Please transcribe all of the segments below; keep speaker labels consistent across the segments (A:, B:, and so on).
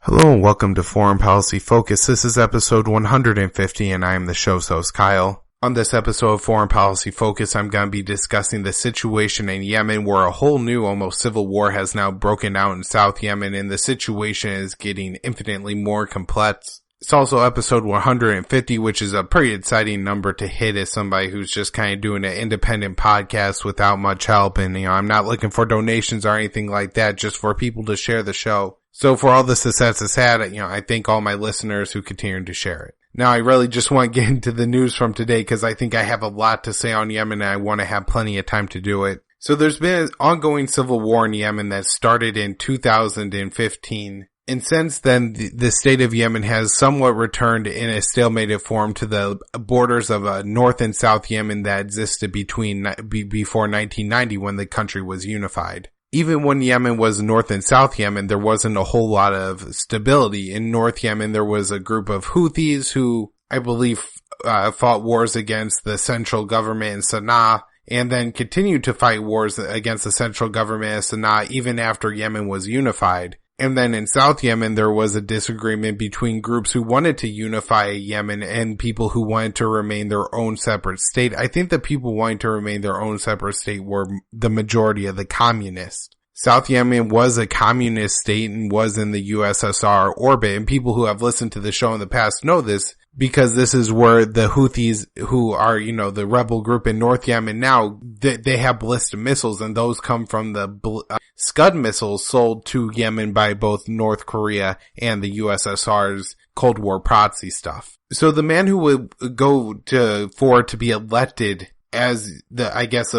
A: Hello and welcome to Foreign Policy Focus. This is episode 150 and I am the show's host, Kyle. On this episode of Foreign Policy Focus, I'm going to be discussing the situation in Yemen where a whole new, almost civil war has now broken out in South Yemen and the situation is getting infinitely more complex. It's also episode 150, which is a pretty exciting number to hit as somebody who's just kind of doing an independent podcast without much help. And, I'm not looking for donations or anything like that, just for people to share the show. So for all the success it's had, I thank all my listeners who continue to share it. Now I really just want to get into the news from today because I think I have a lot to say on Yemen and I want to have plenty of time to do it. So there's been an ongoing civil war in Yemen that started in 2015. And since then, the state of Yemen has somewhat returned in a stalemated form to the borders of North and South Yemen that existed before 1990 when the country was unified. Even when Yemen was North and South Yemen, there wasn't a whole lot of stability. In North Yemen, there was a group of Houthis who, I believe, fought wars against the central government in Sana'a, and then continued to fight wars against the central government in Sana'a even after Yemen was unified. And then in South Yemen, there was a disagreement between groups who wanted to unify Yemen and people who wanted to remain their own separate state. I think the people wanting to remain their own separate state were the majority of the communists. South Yemen was a communist state and was in the USSR orbit, and people who have listened to the show in the past know this because this is where the Houthis, who are, the rebel group in North Yemen now, they have ballistic missiles, and those come from the Scud missiles sold to Yemen by both North Korea and the USSR's Cold War proxy stuff. So the man who would go forward to be elected as the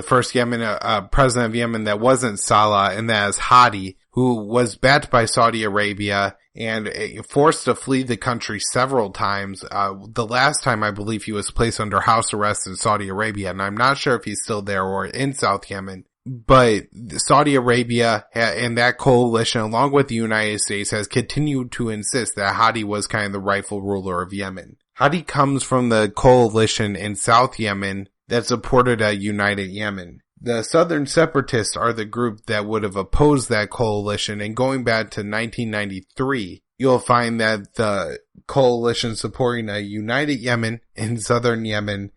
A: first president of Yemen that wasn't Salah, and that is Hadi, who was backed by Saudi Arabia and forced to flee the country several times. The last time I believe he was placed under house arrest in Saudi Arabia, and I'm not sure if he's still there or in South Yemen. But Saudi Arabia and that coalition, along with the United States, has continued to insist that Hadi was kind of the rightful ruler of Yemen. Hadi comes from the coalition in South Yemen that supported a united Yemen. The Southern Separatists are the group that would have opposed that coalition, and going back to 1993, you'll find that the coalition supporting a united Yemen in southern Yemen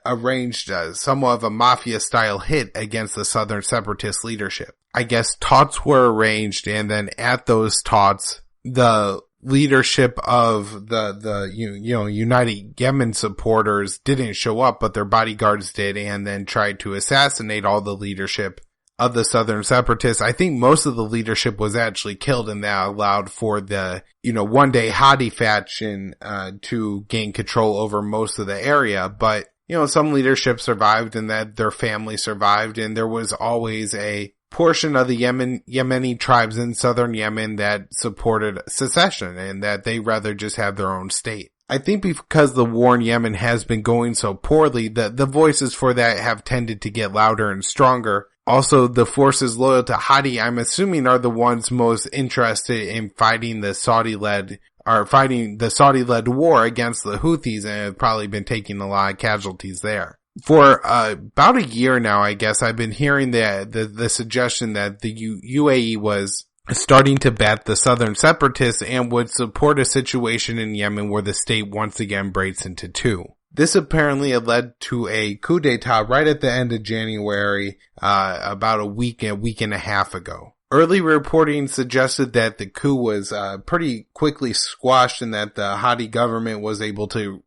A: arranged somewhat of a mafia-style hit against the Southern Separatist leadership. I guess talks were arranged, and then at those talks, the leadership of the United Yemen supporters didn't show up, but their bodyguards did, and then tried to assassinate all the leadership of the Southern Separatists. I think most of the leadership was actually killed, and that allowed for the, one day Hadi faction, to gain control over most of the area. But, some leadership survived and that their family survived, and there was always a portion of the Yemeni tribes in southern Yemen that supported secession and that they rather just have their own state. I think because the war in Yemen has been going so poorly, the voices for that have tended to get louder and stronger. Also, the forces loyal to Hadi, I'm assuming, are the ones most interested in fighting the Saudi-led war against the Houthis, and have probably been taking a lot of casualties there. For about a year now, I guess, I've been hearing the suggestion that the UAE was starting to back the Southern Separatists and would support a situation in Yemen where the state once again breaks into two. This apparently had led to a coup d'etat right at the end of January, about a week and a half ago. Early reporting suggested that the coup was pretty quickly squashed and that the Hadi government was able to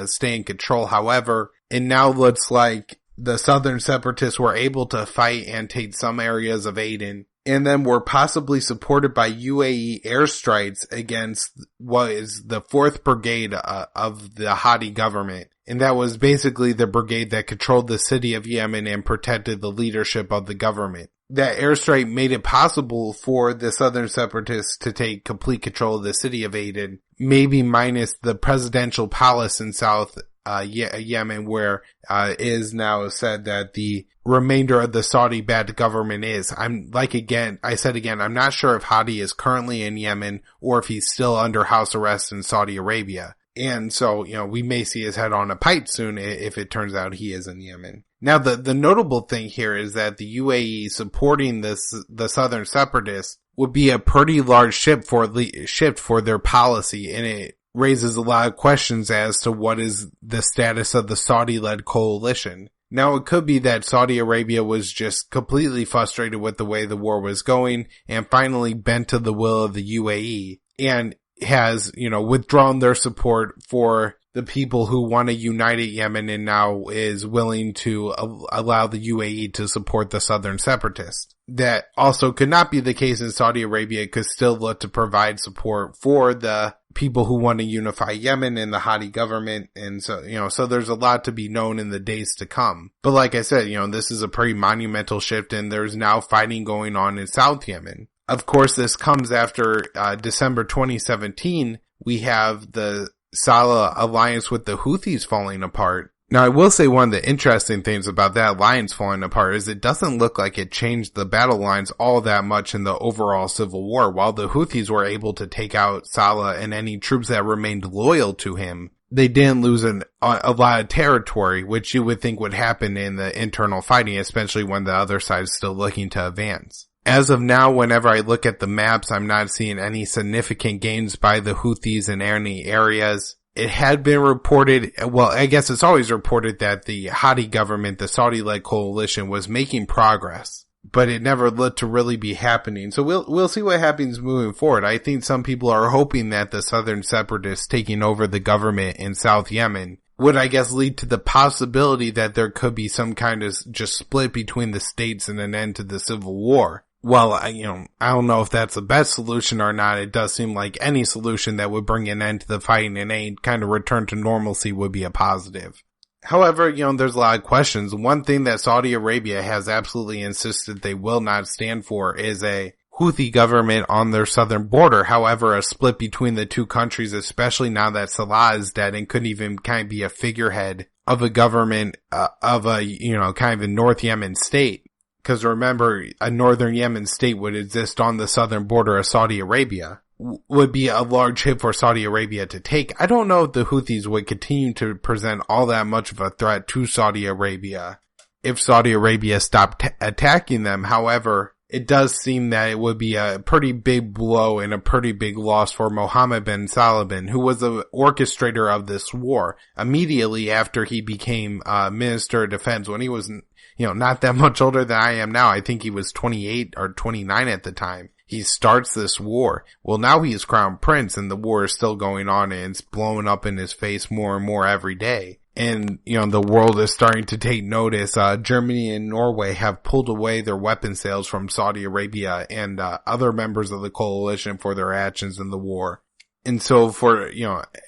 A: stay in control. However, it now looks like the Southern Separatists were able to fight and take some areas of Aden, and then were possibly supported by UAE airstrikes against what is the 4th Brigade of the Hadi government. And that was basically the brigade that controlled the city of Yemen and protected the leadership of the government. That airstrike made it possible for the Southern Separatists to take complete control of the city of Aden, maybe minus the presidential palace in South Yemen, where it is now said that the remainder of the Saudi-backed government is. I'm not sure if Hadi is currently in Yemen or if he's still under house arrest in Saudi Arabia. And so, we may see his head on a pike soon if it turns out he is in Yemen. Now, the notable thing here is that the UAE supporting the Southern Separatists would be a pretty large shift for their policy, and it raises a lot of questions as to what is the status of the Saudi-led coalition. Now, it could be that Saudi Arabia was just completely frustrated with the way the war was going and finally bent to the will of the UAE and has, withdrawn their support for the people who want to unite Yemen and now is willing to allow the UAE to support the Southern Separatists. That also could not be the case in Saudi Arabia. It could still look to provide support for the people who want to unify Yemen and the Hadi government. And so, so there's a lot to be known in the days to come. But like I said, this is a pretty monumental shift, and there's now fighting going on in South Yemen. Of course, this comes after December 2017. We have the Salah alliance with the Houthis falling apart. Now, I will say one of the interesting things about that alliance falling apart is it doesn't look like it changed the battle lines all that much in the overall civil war. While the Houthis were able to take out Salah and any troops that remained loyal to him, they didn't lose a lot of territory, which you would think would happen in the internal fighting, especially when the other side is still looking to advance. As of now, whenever I look at the maps, I'm not seeing any significant gains by the Houthis in any areas. It had been reported, well, I guess it's always reported that the Hadi government, the Saudi-led coalition, was making progress, but it never looked to really be happening. So we'll see what happens moving forward. I think some people are hoping that the Southern Separatists taking over the government in South Yemen would, I guess, lead to the possibility that there could be some kind of just split between the states and an end to the civil war. Well, I don't know if that's the best solution or not. It does seem like any solution that would bring an end to the fighting and a kind of return to normalcy would be a positive. However, there's a lot of questions. One thing that Saudi Arabia has absolutely insisted they will not stand for is a Houthi government on their southern border. However, a split between the two countries, especially now that Salah is dead and couldn't even kind of be a figurehead of a government, of a, kind of a North Yemen state. Because remember, a northern Yemen state would exist on the southern border of Saudi Arabia, would be a large hit for Saudi Arabia to take. I don't know if the Houthis would continue to present all that much of a threat to Saudi Arabia if Saudi Arabia stopped attacking them. However, it does seem that it would be a pretty big blow and a pretty big loss for Mohammed bin Salman, who was the orchestrator of this war immediately after he became Minister of Defense when he was not that much older than I am now. I think he was 28 or 29 at the time. He starts this war. Well, now he is crown prince and the war is still going on and it's blowing up in his face more and more every day. And, the world is starting to take notice. Germany and Norway have pulled away their weapon sales from Saudi Arabia and other members of the coalition for their actions in the war. And so for,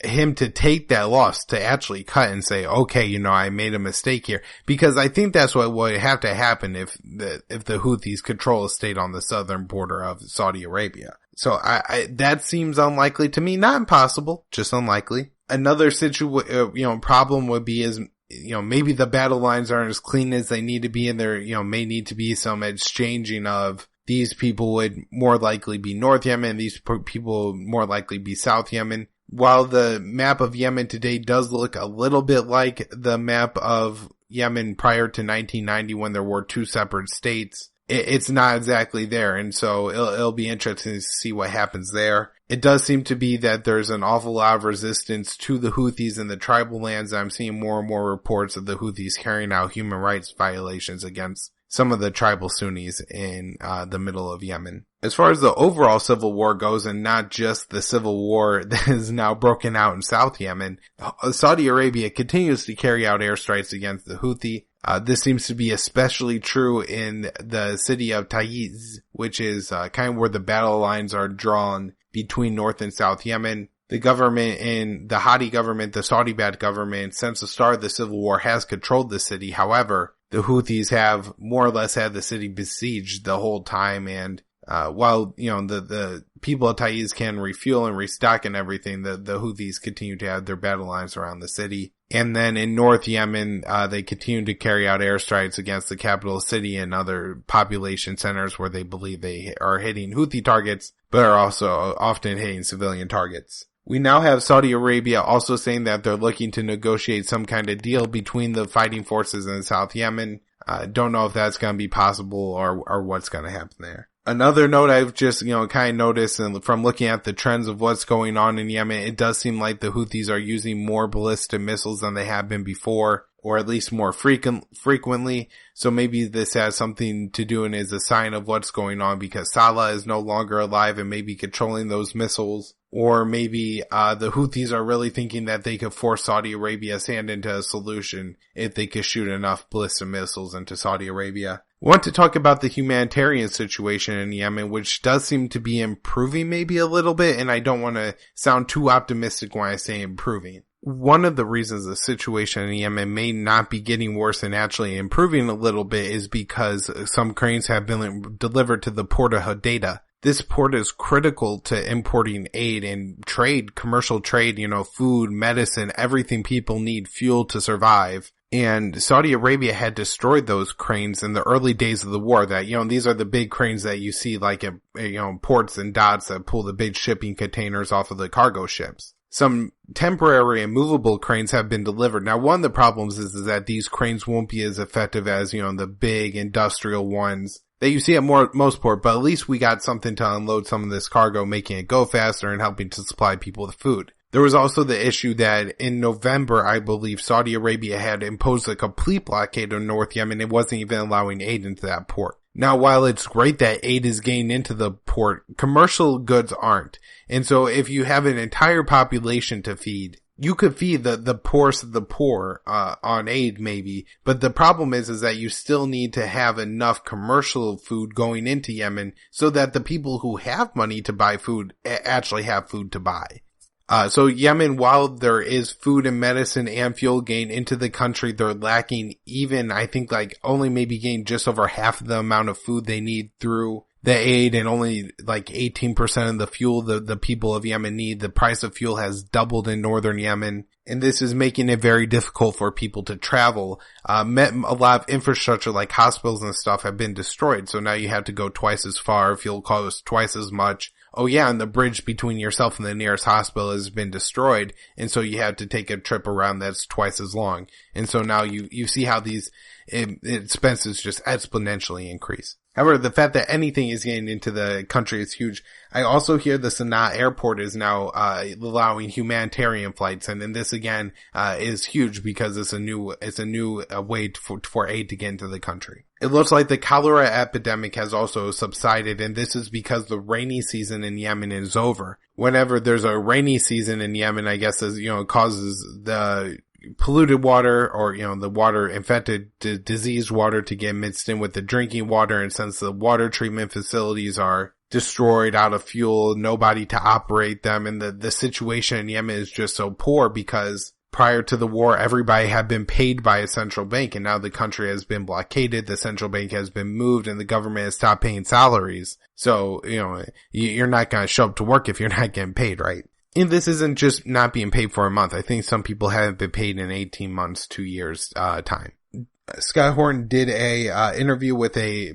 A: him to take that loss, to actually cut and say, okay, I made a mistake here, because I think that's what would have to happen if the Houthis control a state on the southern border of Saudi Arabia. So that seems unlikely to me, not impossible, just unlikely. Another problem would be is, maybe the battle lines aren't as clean as they need to be, and there, may need to be some exchanging of these people would more likely be North Yemen, these people would more likely be South Yemen. While the map of Yemen today does look a little bit like the map of Yemen prior to 1990 when there were two separate states, it's not exactly there. And so it'll be interesting to see what happens there. It does seem to be that there's an awful lot of resistance to the Houthis in the tribal lands. I'm seeing more and more reports of the Houthis carrying out human rights violations against some of the tribal Sunnis in the middle of Yemen. As far as the overall civil war goes, and not just the civil war that is now broken out in South Yemen, Saudi Arabia continues to carry out airstrikes against the Houthi. This seems to be especially true in the city of Taiz, which is kind of where the battle lines are drawn between North and South Yemen. The government and the Hadi government, the Saudi-backed government, since the start of the civil war has controlled the city. However, the Houthis have more or less had the city besieged the whole time, and while, the people of Taiz can refuel and restock and everything, the Houthis continue to have their battle lines around the city. And then in North Yemen, they continue to carry out airstrikes against the capital city and other population centers where they believe they are hitting Houthi targets, but are also often hitting civilian targets. We now have Saudi Arabia also saying that they're looking to negotiate some kind of deal between the fighting forces in South Yemen. Don't know if that's going to be possible or what's going to happen there. Another note I've just, kind of noticed, and from looking at the trends of what's going on in Yemen, it does seem like the Houthis are using more ballistic missiles than they have been before, or at least more frequently. So maybe this has something to do and is a sign of what's going on because Salah is no longer alive and maybe controlling those missiles. Or maybe the Houthis are really thinking that they could force Saudi Arabia's hand into a solution if they could shoot enough ballistic missiles into Saudi Arabia. I want to talk about the humanitarian situation in Yemen, which does seem to be improving maybe a little bit, and I don't want to sound too optimistic when I say improving. One of the reasons the situation in Yemen may not be getting worse and actually improving a little bit is because some cranes have been delivered to the port of Hodeidah. This port is critical to importing aid and trade, commercial trade, food, medicine, everything people need, fuel to survive. And Saudi Arabia had destroyed those cranes in the early days of the war that, these are the big cranes that you see like at, ports and docks that pull the big shipping containers off of the cargo ships. Some temporary and movable cranes have been delivered. Now, one of the problems is that these cranes won't be as effective as, the big industrial ones that you see at most port, but at least we got something to unload some of this cargo, making it go faster and helping to supply people with food. There was also the issue that in November, I believe, Saudi Arabia had imposed a complete blockade on North Yemen. It wasn't even allowing aid into that port. Now, while it's great that aid is getting into the port, commercial goods aren't. And so if you have an entire population to feed, you could feed the poorest of the poor, on aid maybe, but the problem is that you still need to have enough commercial food going into Yemen so that the people who have money to buy food actually have food to buy. So Yemen, while there is food and medicine and fuel gain into the country, they're lacking even, I think, only maybe gain just over half of the amount of food they need through the aid, and only 18% of the fuel the people of Yemen need. The price of fuel has doubled in northern Yemen, and this is making it very difficult for people to travel. A lot of infrastructure like hospitals and stuff have been destroyed, so now you have to go twice as far, fuel costs twice as much. Oh yeah, and the bridge between yourself and the nearest hospital has been destroyed, and so you have to take a trip around that's twice as long. And so now you see how these expenses just exponentially increase. However, the fact that anything is getting into the country is huge. I also hear the Sana'a airport is now allowing humanitarian flights, and then this again is huge because it's a new way for aid to get into the country. It looks like the cholera epidemic has also subsided, and this is because the rainy season in Yemen is over. Whenever there's a rainy season in Yemen, I guess it causes the polluted water or, the water infected, diseased water to get mixed in with the drinking water. And since the water treatment facilities are destroyed, out of fuel, nobody to operate them, and the situation in Yemen is just so poor because prior to the war, everybody had been paid by a central bank, and now the country has been blockaded, the central bank has been moved, and the government has stopped paying salaries. So, you're not going to show up to work if you're not getting paid, right? And this isn't just not being paid for a month. I think some people haven't been paid in 18 months, 2 years, time. Scott Horton did a interview with a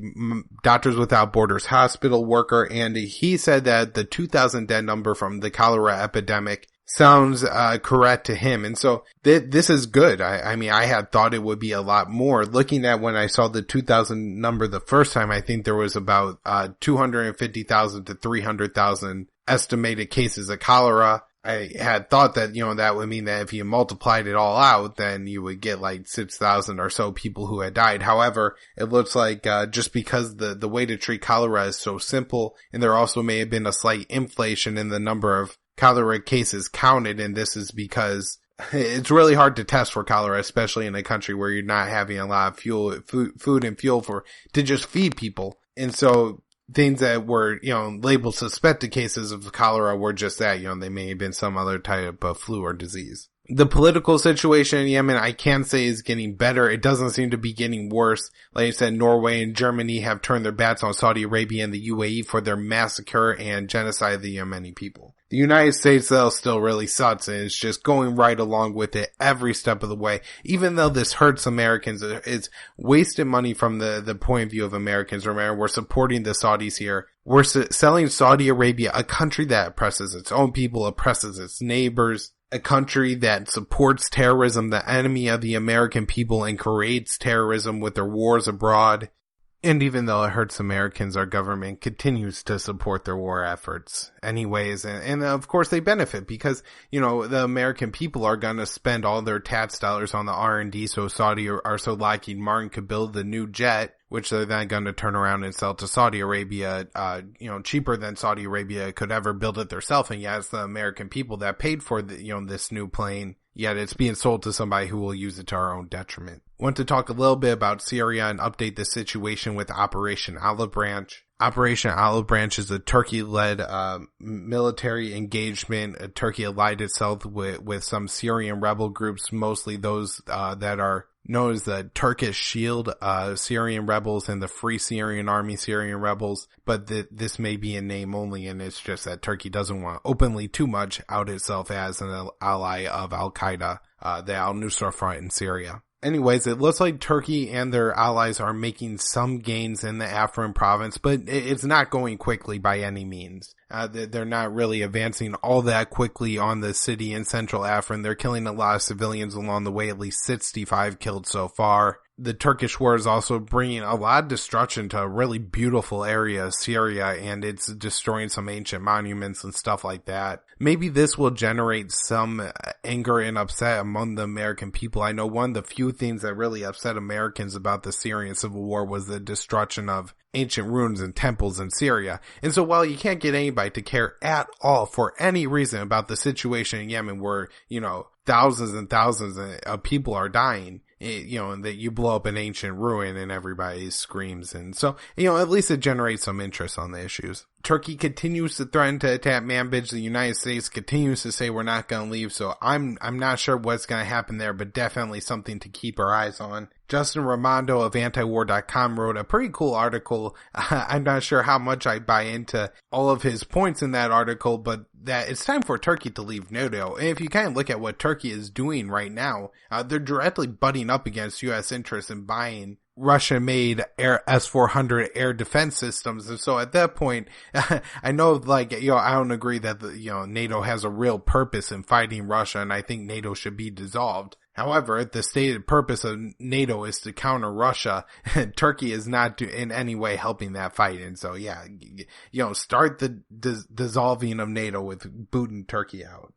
A: Doctors Without Borders hospital worker, and he said that the 2,000 dead number from the cholera epidemic sounds correct to him. And so this is good. I mean, I had thought it would be a lot more. Looking at when I saw the 2,000 number the first time, I think there was about 250,000 to 300,000 estimated cases of cholera. I had thought that, that would mean that if you multiplied it all out, then you would get 6,000 or so people who had died. However, it looks like, just because the way to treat cholera is so simple, and there also may have been a slight inflation in the number of cholera cases counted, and this is because it's really hard to test for cholera, especially in a country where you're not having a lot of food and fuel to just feed people. And so things that were, labeled suspected cases of cholera were just that, they may have been some other type of flu or disease. The political situation in Yemen, I can say, is getting better. It doesn't seem to be getting worse. Like I said, Norway and Germany have turned their backs on Saudi Arabia and the UAE for their massacre and genocide of the Yemeni people. The United States, though, still really sucks, and it's just going right along with it every step of the way. Even though this hurts Americans, it's wasted money from the point of view of Americans. Remember, we're supporting the Saudis here. We're selling Saudi Arabia, a country that oppresses its own people, oppresses its neighbors, a country that supports terrorism, the enemy of the American people, and creates terrorism with their wars abroad. And even though it hurts Americans, our government continues to support their war efforts anyways. And of course they benefit because, the American people are going to spend all their tax dollars on the R&D so Lockheed Martin could build the new jet, which they're then going to turn around and sell to Saudi Arabia, cheaper than Saudi Arabia could ever build it themselves. And it's the American people that paid for this new plane. Yet it's being sold to somebody who will use it to our own detriment. Want to talk a little bit about Syria and update the situation with Operation Olive Branch. Operation Olive Branch is a Turkey-led military engagement. Turkey allied itself with some Syrian rebel groups, mostly those that are known as the Turkish Shield Syrian rebels and the Free Syrian Army Syrian rebels, but this may be in name only, and it's just that Turkey doesn't want to openly too much out itself as an ally of Al-Qaeda, the Al-Nusra Front in Syria. Anyways, it looks like Turkey and their allies are making some gains in the Afrin province, but it's not going quickly by any means. They're not really advancing all that quickly on the city in central Afrin. They're killing a lot of civilians along the way, at least 65 killed so far. The Turkish war is also bringing a lot of destruction to a really beautiful area of Syria, and it's destroying some ancient monuments and stuff like that. Maybe this will generate some anger and upset among the American people. I know one of the few things that really upset Americans about the Syrian civil war was the destruction of ancient ruins and temples in Syria. And so while you can't get anybody to care at all for any reason about the situation in Yemen where, thousands and thousands of people are dying, and that you blow up an ancient ruin and everybody screams. And so, at least it generates some interest on the issues. Turkey continues to threaten to attack Manbij. The United States continues to say we're not going to leave. So I'm not sure what's going to happen there, but definitely something to keep our eyes on. Justin Raimondo of antiwar.com wrote a pretty cool article. I'm not sure how much I buy into all of his points in that article, but that it's time for Turkey to leave NATO. And if you kind of look at what Turkey is doing right now, they're directly butting up against U.S. interests in buying Russia-made S-400 air defense systems. And so at that point, I know, I don't agree that, NATO has a real purpose in fighting Russia, and I think NATO should be dissolved. However, the stated purpose of NATO is to counter Russia. Turkey is not in any way helping that fight. And so, start the dissolving of NATO with booting Turkey out.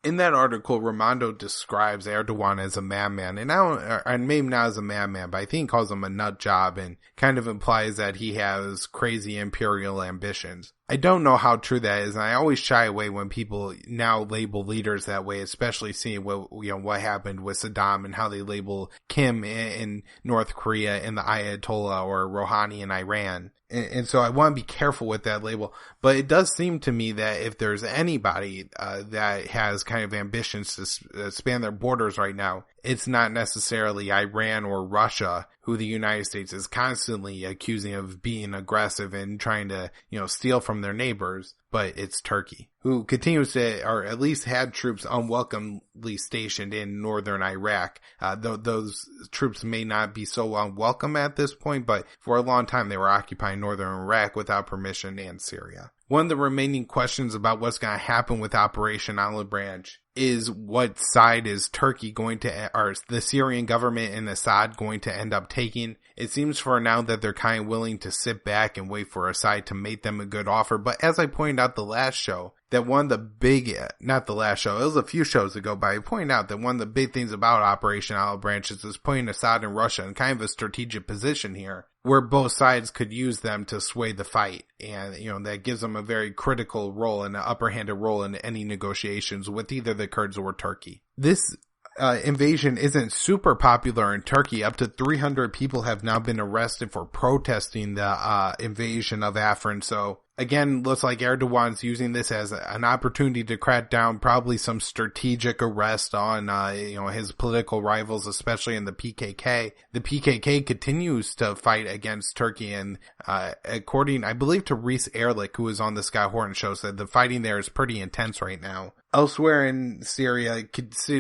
A: In that article, Raimondo describes Erdogan as a madman, and maybe not as a madman, but I think he calls him a nut job and kind of implies that he has crazy imperial ambitions. I don't know how true that is, and I always shy away when people now label leaders that way, especially seeing what happened with Saddam and how they label Kim in North Korea and the Ayatollah or Rouhani in Iran. And so I want to be careful with that label, but it does seem to me that if there's anybody that has kind of ambitions to span their borders right now, it's not necessarily Iran or Russia, who the United States is constantly accusing of being aggressive and trying to, steal from their neighbors, but it's Turkey, who continues to, or at least had troops unwelcomely stationed in northern Iraq. Those troops may not be so unwelcome at this point, but for a long time they were occupying northern Iraq without permission, and Syria. One of the remaining questions about what's going to happen with Operation Olive Branch is what side is Turkey going to, or the Syrian government and Assad going to end up taking? It seems for now that they're kind of willing to sit back and wait for Assad to make them a good offer. But as I pointed out the last show, that one of the big, not the last show, it was a few shows ago, but I pointed out that one of the big things about Operation Olive Branch is putting Assad and Russia in kind of a strategic position here, where both sides could use them to sway the fight. And, that gives them a very critical role and an upper-handed role in any negotiations with either the Kurds or Turkey. This invasion isn't super popular in Turkey. Up to 300 people have now been arrested for protesting the invasion of Afrin. So again, looks like Erdogan's using this as an opportunity to crack down probably some strategic arrest on, his political rivals, especially in the PKK. The PKK continues to fight against Turkey, and according, I believe, to Reese Erlich, who was on the Scott Horton show, said the fighting there is pretty intense right now. Elsewhere in Syria,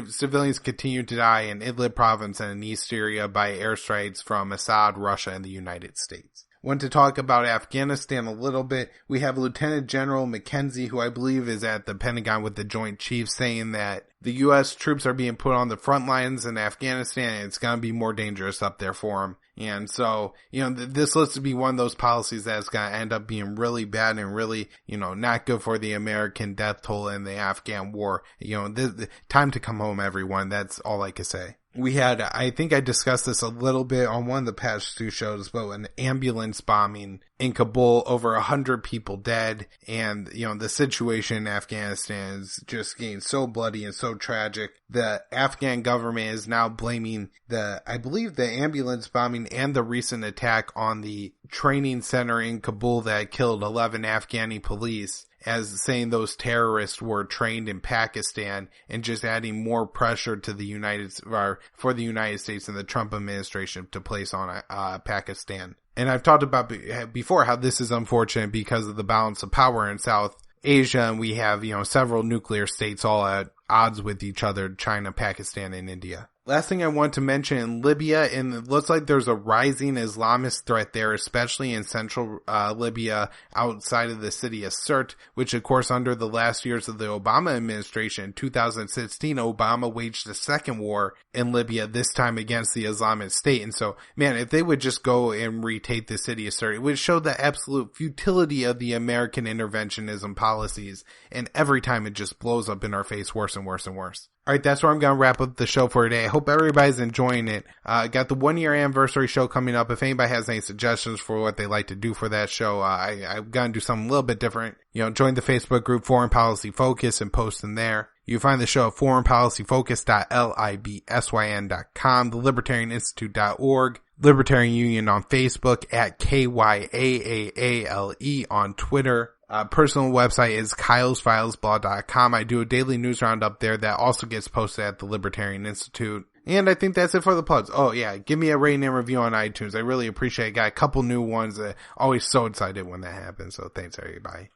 A: civilians continue to die in Idlib province and in East Syria by airstrikes from Assad, Russia, and the United States. Want to talk about Afghanistan a little bit. We have Lieutenant General McKenzie, who I believe is at the Pentagon with the Joint Chiefs, saying that the U.S. troops are being put on the front lines in Afghanistan, and it's going to be more dangerous up there for them. And so, this looks to be one of those policies that's going to end up being really bad and really, not good for the American death toll in the Afghan war. Time to come home, everyone. That's all I can say. We had, I think I discussed this a little bit on one of the past two shows, but an ambulance bombing in Kabul, over 100 people dead. And, the situation in Afghanistan is just getting so bloody and so tragic. The Afghan government is now blaming I believe the ambulance bombing and the recent attack on the training center in Kabul that killed 11 Afghani police, as saying those terrorists were trained in Pakistan, and just adding more pressure to for the United States and the Trump administration to place on Pakistan. And I've talked about before how this is unfortunate because of the balance of power in South Asia, and we have, several nuclear states all at odds with each other, China, Pakistan, and India. Last thing I want to mention, in Libya, and it looks like there's a rising Islamist threat there, especially in central Libya, outside of the city of Sirte, which of course under the last years of the Obama administration, in 2016, Obama waged a second war in Libya, this time against the Islamic State. And so, man, if they would just go and retake the city of Sirte, it would show the absolute futility of the American interventionism policies, and every time it just blows up in our face worse and worse and worse. Alright, that's where I'm going to wrap up the show for today. I hope everybody's enjoying it. Got the 1 year anniversary show coming up. If anybody has any suggestions for what they like to do for that show, I'm going to do something a little bit different. Join the Facebook group Foreign Policy Focus and post in there. You can find the show at foreignpolicyfocus.libsyn.com, thelibertarianinstitute.org, Libertarian Union on Facebook, at KYAAALE on Twitter. Personal website is kylesfilesblog.com. I do a daily news roundup there that also gets posted at the Libertarian Institute. And I think that's it for the plugs. Oh yeah, give me a rating and review on iTunes. I really appreciate it. Got a couple new ones. Always so excited when that happens. So thanks everybody.